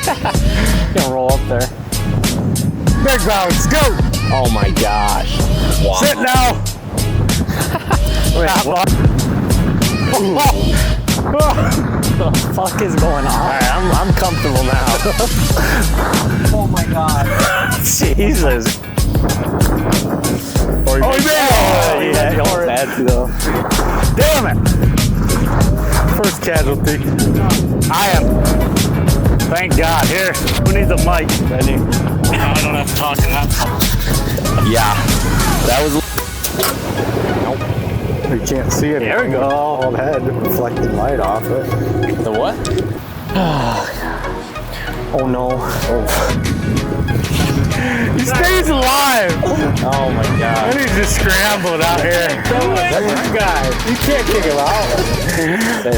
Gonna roll up there. Big bounce, go! Oh my gosh. Wow. Sit now! Wait, what the fuck is going on? Alright, I'm comfortable now. Oh my god. Jesus. Oh, he made it! Yeah, he almost had to though. Damn it! First casualty. I am. Thank God. Here, who needs a mic? Benny. I don't have to talk enough. Yeah. That was. You can't see it. There we go. Old head reflecting light off it. The what? Oh no. Oh. He stays alive! Oh my god. And he's just scrambled out here. That guy. You can't kick him out.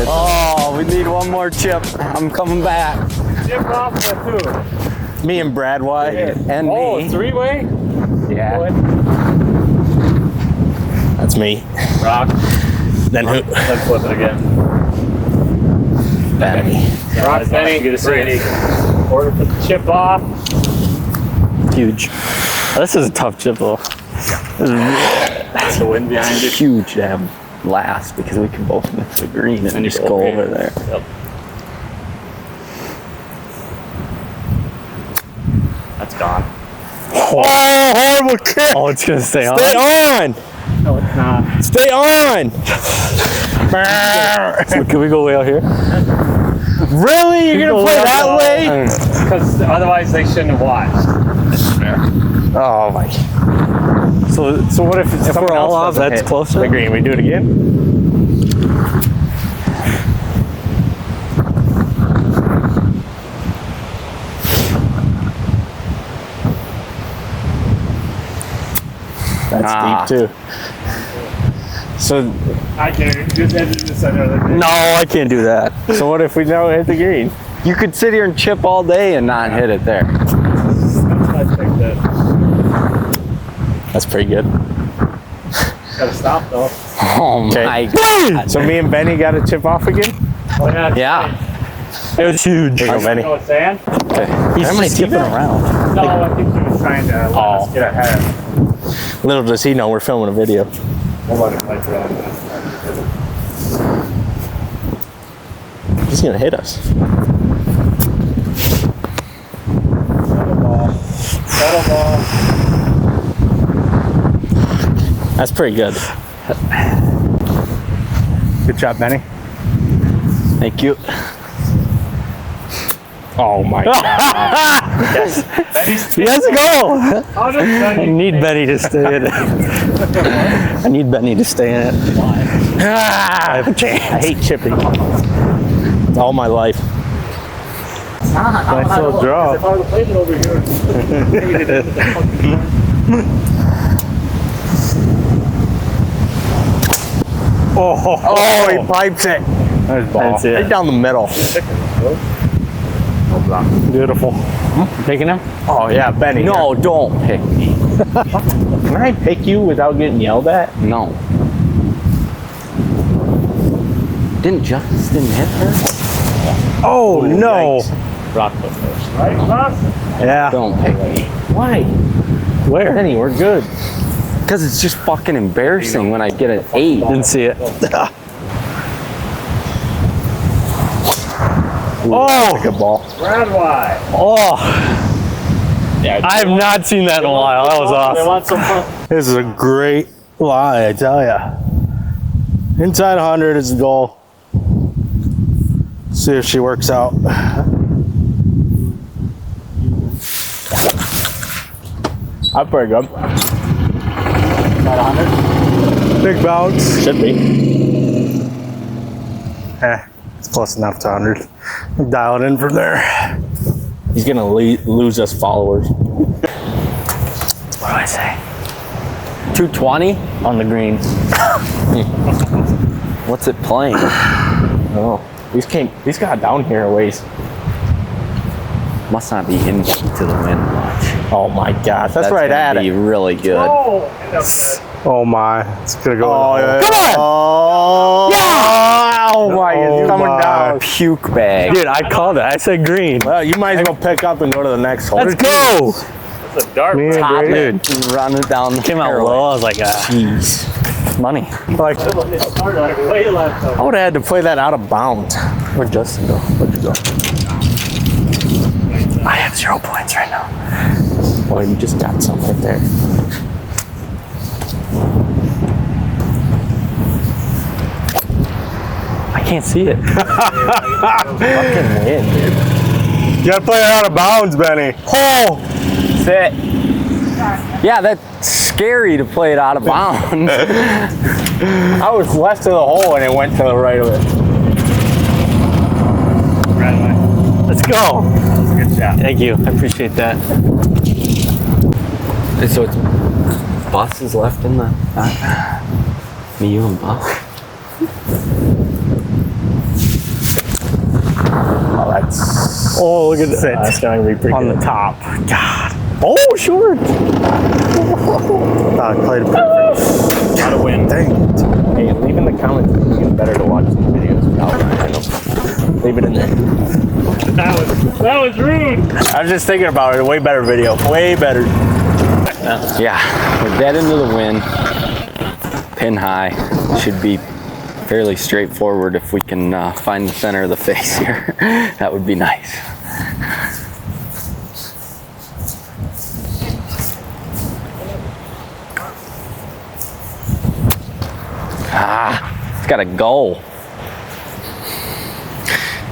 Oh, we need one more chip. I'm coming back. Chip off the two. Me and Brad White and Oh, me. three-way? Yeah. That's me. Rock. Then who? Let's flip it again. Benny. Rock, Benny. Good to see you. Order put the chip off. Huge. This is a tough chip though. That's the wind behind you. Huge to have last because we can both mix the green and just go over there. Yep. That's gone. Oh, horrible kick! oh, it's gonna stay on. Stay on! No, it's not. Stay on! So can we go way out here? Really? You're gonna play that way? Because otherwise they shouldn't have watched. Oh my. So what if If we're all off, that's closer. The green, we do it again? That's deep too. So I can't. Just edit this another day. No, I can't do that. so what if we don't hit the green? You could sit here and chip all day and not hit it there. I think that. That's pretty good. Gotta stop though. Oh Okay. my god. So me and Benny got to chip off again? Oh, yeah. Yeah. It was huge. Here you go, Benny. You know what I'm saying? He's How many just skipping teeth? around. No, I think he was trying to let us get ahead. Little does he know we're filming a video. We'll let him like that. He's gonna hit us. Settle ball. That's pretty good. Good job, Benny. Thank you. Oh my god. Yes. Let's go. I'll just I need Benny to stay in it. I need Benny to stay in it. Ah, I have a chance. I hate chipping. All my life. Nice little draw. If I would have played it over here. Oh, he pipes it. There's ball. That's it. Right down the middle. Beautiful. Picking him? Oh yeah, Benny. No, don't pick me. Can I pick you without getting yelled at? No. Didn't Justin hit her? Oh no. Rock the first. Right, Rock? Yeah. Don't pick me. Why? Where? Benny, we're good. Because it's just fucking embarrassing when I get an 8. Didn't see it. Oh, good ball. Brad White. Oh, I have not seen that in a while. That was They awesome. want some fun. This is a great lie, I tell ya. Inside 100 is the goal. See if she works out. I'm pretty good. About 100. Big bounce. Should be. It's close enough to 100. Dial it in from there. He's going to lose us followers. What do I say? 220 on the green. What's it playing? Oh, these got down here a ways. Must not be into the wind much. Oh my gosh, that's right gonna at be it. really good. Oh, end up there. Oh my, it's gonna go. Oh, yeah. Come on! Oh, Yeah! Oh my, it's coming my. down. puke bag. Dude, I called it. I said green. Well, you might as well pick up and go to the next hole. Let's go. It's a dark. Me and Top Brady. it and run it down the Came out fairway. low. I was like, Jeez. money. Like, Way left. I would have had to play that out of bounds. Where'd Justin go? Where'd you go? I have 0 points right now. Boy, you just got some right there. I can't see it. Fucking win, dude. You gotta play it out of bounds, Benny. Oh! Sit. Yeah, that's scary to play it out of bounds. I was left of the hole and it went to the right of it. Let's go. Good shot. Thank you. I appreciate that. So it's Bus is left in the back. Me, you, and Bus. Oh, that's Oh, look at that. that's gonna be pretty On good. the top. God. Oh, short. I played it perfect. Got to win. Dang it. Hey, leave in the comments if it's better to watch these videos without titles. Leave it in there. That was rude. I was just thinking about it. Way better video. Way better. Yeah, we're dead into the wind. Pin high. Should be fairly straightforward if we can find the center of the face here. That would be nice. It's got a goal.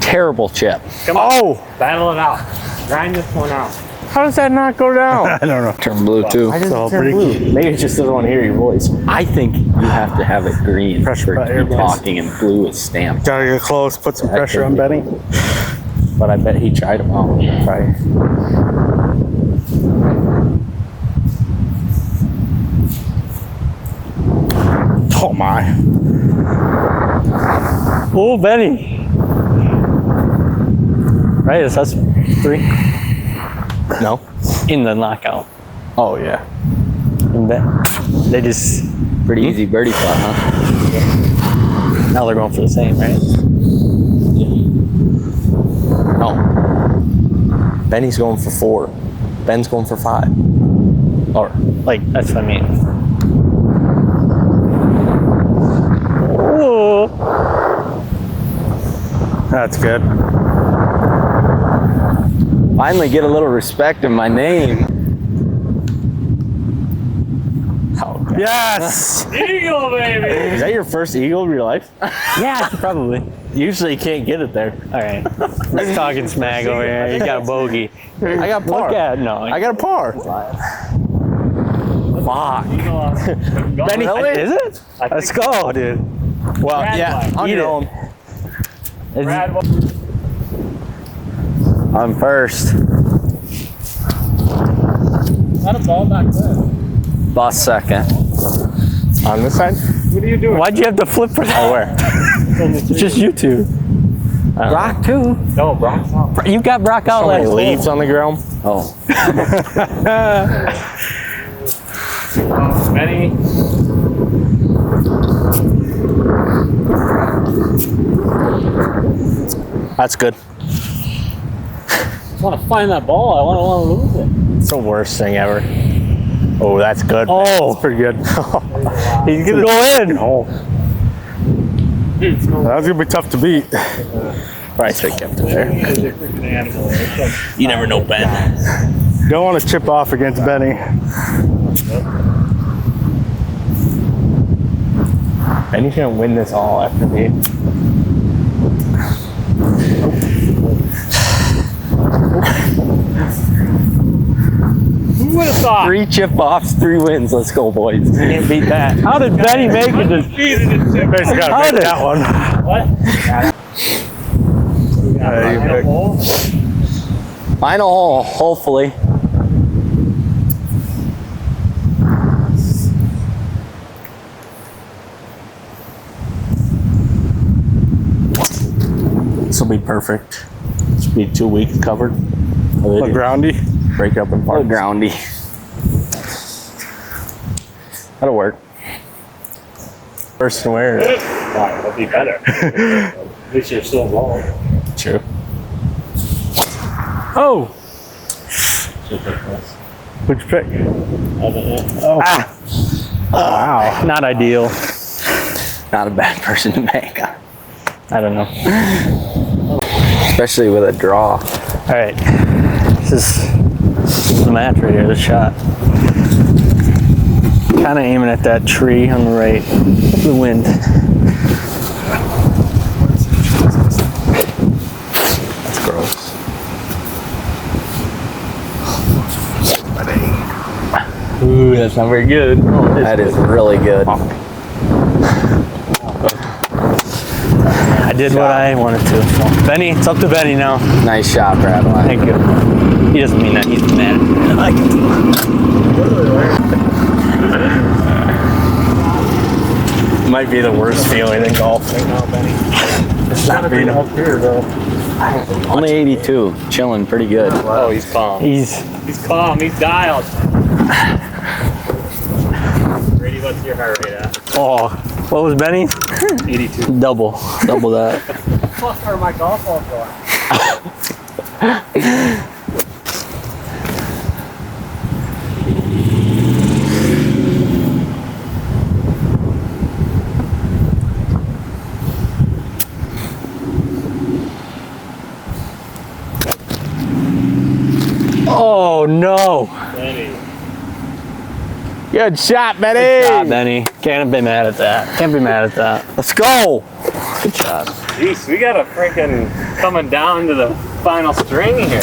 Terrible chip. Come on. Oh, Battle it out. Grind this one out. how does that not go down? I don't know. Turn blue too. So pretty blue. Maybe it just doesn't want to hear your voice. I think you have to have it green Pressure for button, keep yes. talking and blue is stamped. Gotta get close, put some That pressure could on be. Benny. But I bet he tried them all. Try. Oh my. Oh, Benny. Right, is that 3 No. in the knockout? Oh yeah. And they just, Pretty easy birdie putt, huh? now they're going for the same, right? No. Benny's going for 4. Ben's going for 5. Or, like, that's what I mean. Oh. That's good. Finally get a little respect in my name. Yes! Eagle, baby. Is that your first eagle of your life? Yeah, probably. Usually you can't get it there. All right. Let's talking smack over here. You got a bogey. I got par. Look at no. I got a par. Fuck. Benny, Is it? Let's go, dude. well, Brad yeah, won. on Eat your it. own. Is- Brad, I'm first. not a ball back there. Bus second. On this side? What are you doing? Why'd you have to flip for that? Oh, where? It's just you two. Rock too. No, Brock's not. You got Brock out So many last leaves on the ground. Oh, Benny. That's good. I want to find that ball. I want to lose it. It's the worst thing ever. Oh, that's good. Oh. That's pretty good. He's gonna Go in. Oh, Dude, it's that was gonna be tough to beat. Probably should have kept it there. You never know, Ben. Don't want to chip off against Benny. Benny's gonna win this all after me. Who would have thought? 3 chip offs, 3 wins. Let's go, boys. Can't beat that. How did Benny make it? Benny's gotta How make did- that one. What? You pick. Final hole, hopefully. This will be perfect. This will be 2 weeks covered. A groundy. Break up in What a parts. groundy. That'll work. First and wear. That'd be better. least you're still involved. True. Oh, which pick? Oh. Wow. Not ideal. Not a bad person to make, I don't know. especially with a draw. All right. This is the match right here, the shot. Kind of aiming at that tree on the right. The wind. That's gross. Ooh, that's not very good. Oh, That is really good. I did what I wanted to. So, Benny, it's up to Benny now. Nice shot, Bradley. Thank you. He doesn't mean that. He's mad. I like it. Might be the worst feeling in golf. It's not being Up here, though. Only 82, chilling pretty good. Oh, he's calm. He's calm. He's dialed. Brady, what's your heart rate at? oh, what was Benny? 82. Double that. Fuck are my golf balls going? Oh no! Benny. Good shot, Betty. Good job, Benny. Can't be mad at that. Can't be mad at that. Let's go. Good job. Jeez, we got a freaking coming down to the final string here.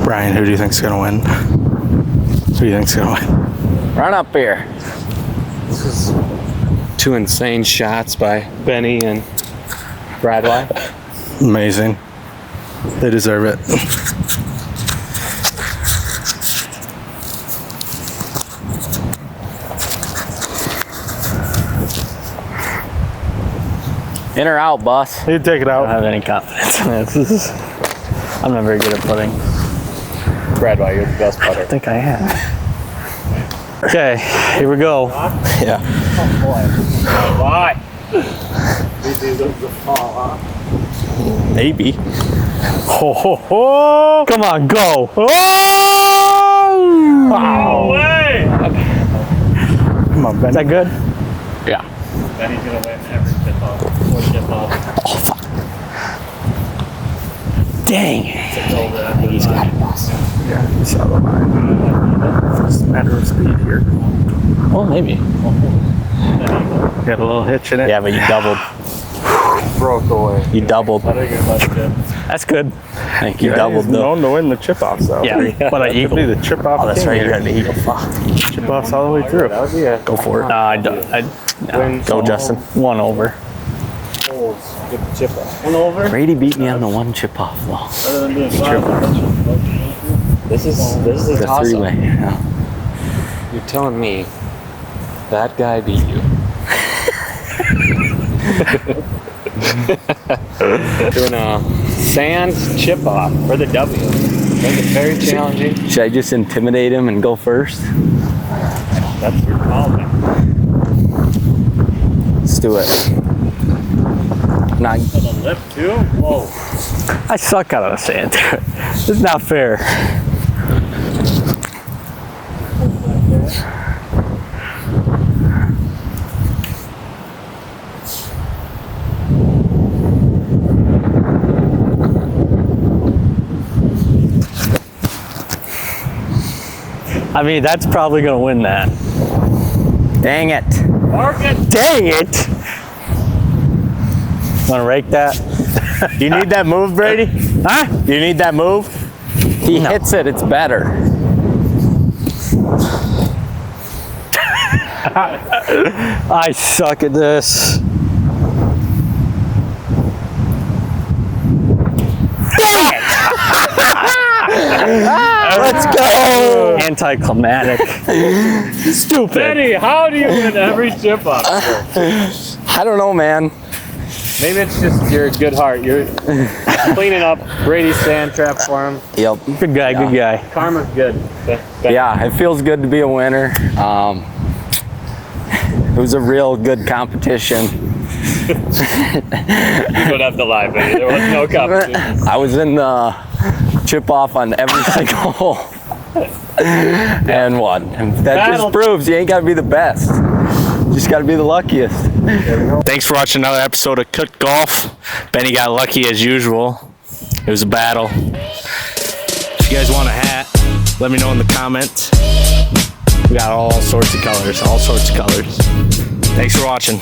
Brian, who do you think's gonna win? Who do you think's gonna win? Run up here. This is two insane shots by Benny and Bradley. Amazing. They deserve it. In or out, boss? You take it I don't out. have any confidence in this. I'm not very good at putting. Bradley, you're the best putter. I think I am. Okay, here we go. Yeah. Why? These are the fall, huh? Maybe. Ho ho ho! Come on, go! Oh! No way! Come on, Is Ben. that good? Yeah. Benny's gonna win every tip off. One tip off. Dang it. It's over. I think he's got it. Yeah, you saw the line. It's a matter of speed here. Well, maybe. Got a little hitch in it. Yeah, but you doubled. Broke away. You doubled. I think it's left tip. That's good. Thank You you. doubled He's though. known to win the chip offs though. Yeah, but an Could eagle. be the chip off. Oh, that's king right. You here. got the eagle. Fuck. Chip offs all the way through. That would be a Go for it. I Go, Justin. one over. good chip off. One over. Brady beat me on the one chip off though. Other than being five. This is a The toss-up. three-way. Yeah. You're telling me that guy beat you? Doing a sand chip off for the W. Make it very challenging. Should I just intimidate him and go first? That's your call, man. Let's do it. Not For the lip too? Whoa. I suck out of the sand. This is not fair. I mean, that's probably gonna win that. dang it. Mark it. Dang it! Wanna rake that? You need that move, Brady? Huh? You need that move? He hits it, it's better. I suck at this. Let's go. Anticlimactic. Stupid. Benny, how do you win every chip off? I don't know, man. Maybe it's just your good heart. You're cleaning up Brady's sand trap for him. Yep. Good guy, good guy. Karma's good. Yeah, it feels good to be a winner. It was a real good competition. You don't have to lie, Benny. There was no competition. I was in the chip off on every single hole and won. And that just proves you ain't got to be the best. You just got to be the luckiest. Thanks for watching another episode of Cooked Golf. Benny got lucky as usual. It was a battle. If you guys want a hat, let me know in the comments. We got all sorts of colors, Thanks for watching.